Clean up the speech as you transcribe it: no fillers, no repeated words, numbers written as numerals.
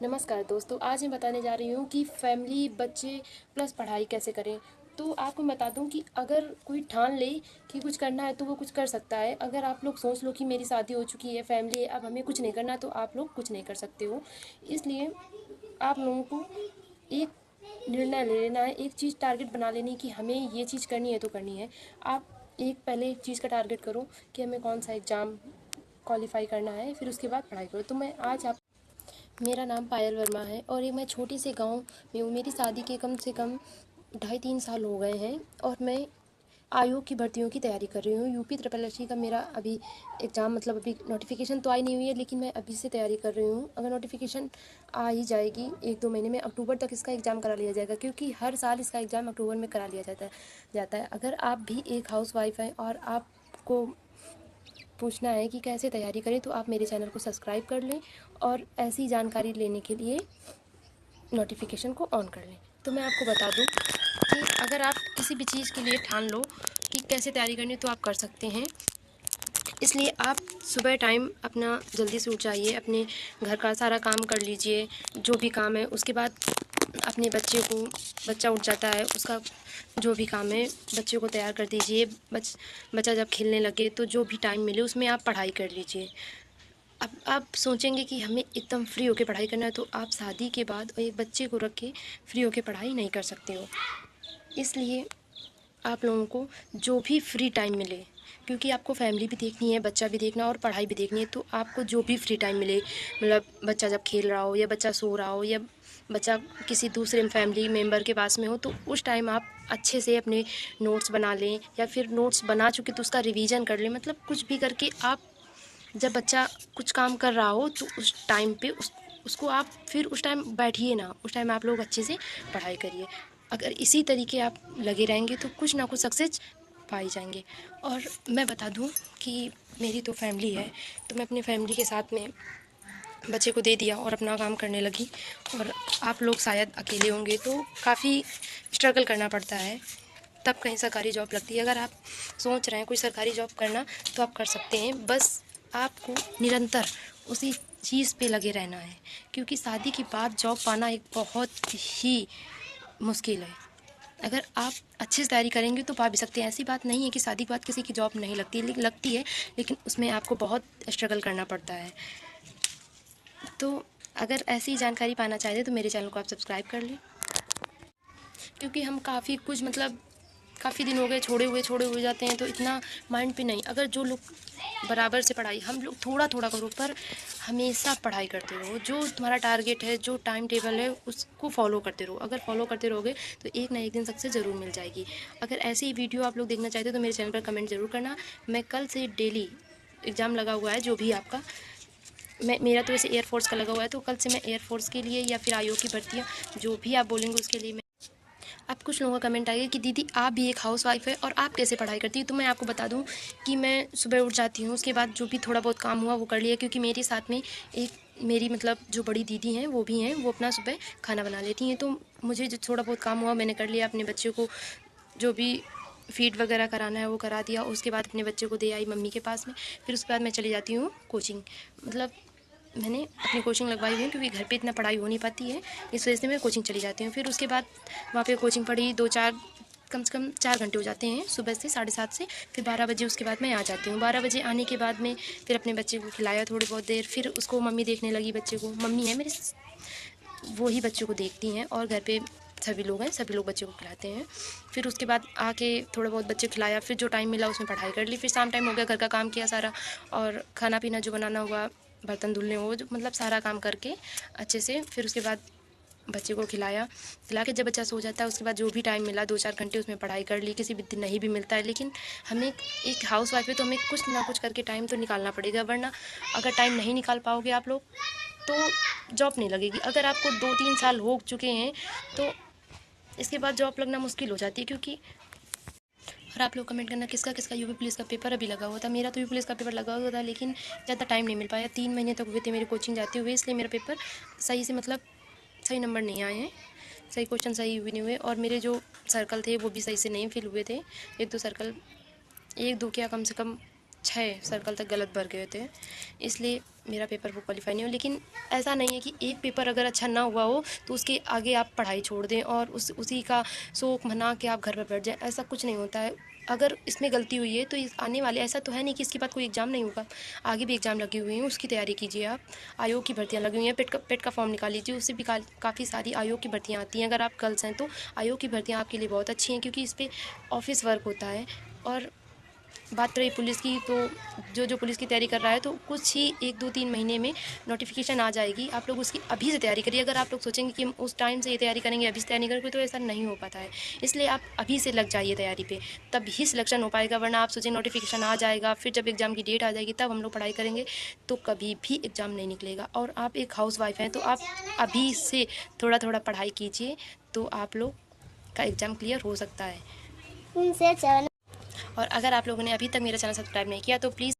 नमस्कार दोस्तों, आज मैं बताने जा रही हूँ कि फैमिली बच्चे प्लस पढ़ाई कैसे करें। तो आपको मैं बता दूँ कि अगर कोई ठान ले कि कुछ करना है तो वो कुछ कर सकता है। अगर आप लोग सोच लो कि मेरी शादी हो चुकी है, फैमिली है, अब हमें कुछ नहीं करना, तो आप लोग कुछ नहीं कर सकते हो। इसलिए आप लोगों को एक निर्णय ले लेना है, एक चीज़ टारगेट बना लेनी कि हमें ये चीज़ करनी है तो करनी है। आप पहले एक चीज़ का टारगेट करो कि हमें कौन सा एग्ज़ाम क्वालिफाई करना है, फिर उसके बाद पढ़ाई करो। तो मैं आज आप मेरा नाम पायल वर्मा है और ये मैं छोटे से गांव में हूँ। मेरी शादी के कम से कम 2.5-3 साल हो गए हैं और मैं आयोग की भर्तियों की तैयारी कर रही हूँ। यूपी ट्रिपल एससी का मेरा अभी एग्ज़ाम मतलब अभी नोटिफिकेशन तो आई नहीं हुई है, लेकिन मैं अभी से तैयारी कर रही हूँ। अगर नोटिफिकेशन आ ही जाएगी 1-2 महीने में, अक्टूबर तक इसका एग्ज़ाम करा लिया जाएगा, क्योंकि हर साल इसका एग्ज़ाम अक्टूबर में करा लिया जाता है। अगर आप भी एक हाउस वाइफ हैं और आपको पूछना है कि कैसे तैयारी करें, तो आप मेरे चैनल को सब्सक्राइब कर लें और ऐसी जानकारी लेने के लिए नोटिफिकेशन को ऑन कर लें। तो मैं आपको बता दूं कि अगर आप किसी भी चीज़ के लिए ठान लो कि कैसे तैयारी करनी, तो आप कर सकते हैं। इसलिए आप सुबह टाइम अपना जल्दी से उठ जाइए, अपने घर का सारा काम कर लीजिए, जो भी काम है। उसके बाद अपने बच्चा उठ जाता है, उसका जो भी काम है बच्चे को तैयार कर दीजिए। बच्चा जब खेलने लगे तो जो भी टाइम मिले उसमें आप पढ़ाई कर लीजिए। अब आप सोचेंगे कि हमें एकदम फ्री होकर पढ़ाई करना है, तो आप शादी के बाद एक बच्चे को रख के फ्री होकर पढ़ाई नहीं कर सकते हो। इसलिए आप लोगों को जो भी फ्री टाइम मिले, क्योंकि आपको फैमिली भी देखनी है, बच्चा भी देखना और पढ़ाई भी देखनी है, तो आपको जो भी फ्री टाइम मिले, मतलब बच्चा जब खेल रहा हो या बच्चा सो रहा हो या बच्चा किसी दूसरे फैमिली मेम्बर के पास में हो, तो उस टाइम आप अच्छे से अपने नोट्स बना लें, या फिर नोट्स बना चुके तो उसका रिवीजन कर लें। मतलब कुछ भी करके आप जब बच्चा कुछ काम कर रहा हो तो उस टाइम पे उसको आप फिर उस टाइम बैठिए ना, उस टाइम आप लोग अच्छे से पढ़ाई करिए। अगर इसी तरीके आप लगे रहेंगे तो कुछ ना कुछ सक्सेस पाई जाएंगे। और मैं बता दूं कि मेरी तो फैमिली है, तो मैं अपनी फैमिली के साथ में बच्चे को दे दिया और अपना काम करने लगी। और आप लोग शायद अकेले होंगे तो काफ़ी स्ट्रगल करना पड़ता है, तब कहीं सरकारी जॉब लगती है। अगर आप सोच रहे हैं कोई सरकारी जॉब करना, तो आप कर सकते हैं। बस आपको निरंतर उसी चीज़ पे लगे रहना है, क्योंकि शादी के बाद जॉब पाना एक बहुत ही मुश्किल है। अगर आप अच्छे से तैयारी करेंगे तो पा भी सकते हैं। ऐसी बात नहीं है कि शादी के बाद किसी की जॉब नहीं लगती, लेकिन लगती है, लेकिन उसमें आपको बहुत स्ट्रगल करना पड़ता है। तो अगर ऐसी जानकारी पाना चाहते हैं तो मेरे चैनल को आप सब्सक्राइब कर लें, क्योंकि हम काफ़ी कुछ मतलब काफ़ी दिन हो गए छोड़े हुए जाते हैं, तो इतना माइंड पे नहीं। अगर जो लोग बराबर से पढ़ाई, हम लोग थोड़ा थोड़ा करो, पर हमेशा पढ़ाई करते रहो। जो तुम्हारा टारगेट है, जो टाइम टेबल है, उसको फॉलो करते रहो। अगर फॉलो करते रहोगे तो एक ना एक दिन सक्सेस ज़रूर मिल जाएगी। अगर ऐसी वीडियो आप लोग देखना चाहते हो तो मेरे चैनल पर कमेंट ज़रूर करना। मैं कल से डेली एग्ज़ाम लगा हुआ है, जो भी आपका, मेरा तो वैसे एयरफोर्स का लगा हुआ है, तो कल से मैं एयरफोर्स के लिए या फिर आयोग की भर्तियाँ जो भी आप बोलेंगे उसके लिए मैं। अब कुछ लोगों का कमेंट आएगा कि दीदी आप भी एक हाउस वाइफ है और आप कैसे पढ़ाई करती है। तो मैं आपको बता दूं कि मैं सुबह उठ जाती हूँ, उसके बाद जो भी थोड़ा बहुत काम हुआ वो कर लिया, क्योंकि मेरे साथ में एक मेरी मतलब जो बड़ी दीदी हैं वो भी हैं, वो अपना सुबह खाना बना लेती हैं। तो मुझे जो थोड़ा बहुत काम हुआ मैंने कर लिया। अपने बच्चे को जो भी फीड वगैरह कराना है वो करा दिया। उसके बाद अपने बच्चे को दे आई मम्मी के पास में। फिर उसके बाद मैं चली जाती हूँ कोचिंग। मतलब मैंने अपनी कोचिंग लगवाई हुई है, क्योंकि घर पे इतना पढ़ाई हो नहीं पाती है, इस वजह से मैं कोचिंग चली जाती हूँ। फिर उसके बाद वहाँ पे कोचिंग पढ़ी 2-4, कम से कम 4 घंटे हो जाते हैं सुबह से 7:30 से। फिर 12 बजे उसके बाद मैं आ जाती हूँ। 12 बजे आने के बाद में फिर अपने बच्चे को खिलाया थोड़ी बहुत देर, फिर उसको मम्मी देखने लगी। बच्चे को मम्मी है मेरे, वो ही बच्चों को देखती हैं, और घर पे सभी लोग हैं, सभी लोग बच्चे को खिलाते हैं। फिर उसके बाद आके थोड़ा बहुत बच्चे को खिलाया, फिर जो टाइम मिला उसमें पढ़ाई कर ली। फिर शाम टाइम हो गया, घर का काम किया सारा, और खाना पीना जो बनाना हुआ, बर्तन धुलने हो, जो मतलब सारा काम करके अच्छे से फिर उसके बाद बच्चे को खिला के जब बच्चा सो जाता है, उसके बाद जो भी टाइम मिला 2-4 घंटे उसमें पढ़ाई कर ली। किसी भी दिन नहीं भी मिलता है, लेकिन हमें एक हाउस वाइफ है तो हमें कुछ ना कुछ करके टाइम तो निकालना पड़ेगा, वरना अगर टाइम नहीं निकाल पाओगे आप लोग तो जॉब नहीं लगेगी। अगर आपको 2-3 साल हो चुके हैं तो इसके बाद जॉब लगना मुश्किल हो जाती है, क्योंकि। और आप लोग कमेंट करना किसका किसका यूपी पुलिस का पेपर अभी लगा हुआ था। मेरा तो यूपी पुलिस का पेपर लगा हुआ था, लेकिन ज़्यादा टाइम नहीं मिल पाया। 3 महीने तक हुए थे मेरी कोचिंग जाते हुए, इसलिए मेरा पेपर सही से मतलब सही नंबर नहीं आए हैं, सही क्वेश्चन सही भी नहीं हुए। और मेरे जो सर्कल थे वो भी सही से नहीं फिल हुए थे। 1-2 सर्कल, 1-2 क्या कम से कम 6 सर्कल तक गलत भर गए थे, इसलिए मेरा पेपर वो क्वालिफाई नहीं हुआ। लेकिन ऐसा नहीं है कि एक पेपर अगर अच्छा ना हुआ हो तो उसके आगे आप पढ़ाई छोड़ दें और उसी का शौक मना के आप घर पर बैठ जाएं, ऐसा कुछ नहीं होता है। अगर इसमें गलती हुई है तो इस आने वाले, ऐसा तो है नहीं कि इसके बाद कोई एग्ज़ाम नहीं होगा, आगे भी एग्ज़ाम लगे हुए हैं, उसकी तैयारी कीजिए आप। आयोग की भर्तियाँ लगी हुई हैं, पेट का फॉर्म निकाल लीजिए, उससे भी काफ़ी सारी आयोग की भर्तियाँ आती हैं। अगर आप गर्ल्स हैं तो आयोग की भर्तियाँ आपके लिए बहुत अच्छी हैं, क्योंकि इस पर ऑफिस वर्क होता है। और बात रही पुलिस की, तो जो पुलिस की तैयारी कर रहा है तो कुछ ही 1-2-3 महीने में नोटिफिकेशन आ जाएगी। आप लोग उसकी अभी से तैयारी करिए। अगर आप लोग सोचेंगे कि हम उस टाइम से ये तैयारी करेंगे, अभी से तैयारी करेंगे, तो ऐसा नहीं हो पाता है। इसलिए आप अभी से लग जाइए तैयारी पे, तभी सिलेक्शन हो पाएगा। वरना आप सोचें नोटिफिकेशन आ जाएगा, फिर जब एग्ज़ाम की डेट आ जाएगी तब हम लोग पढ़ाई करेंगे, तो कभी भी एग्ज़ाम नहीं निकलेगा। और आप एक हाउस वाइफ हैं तो आप अभी से थोड़ा थोड़ा पढ़ाई कीजिए, तो आप लोग का एग्ज़ाम क्लियर हो सकता है। और अगर आप लोगों ने अभी तक मेरा चैनल सब्सक्राइब नहीं किया तो प्लीज़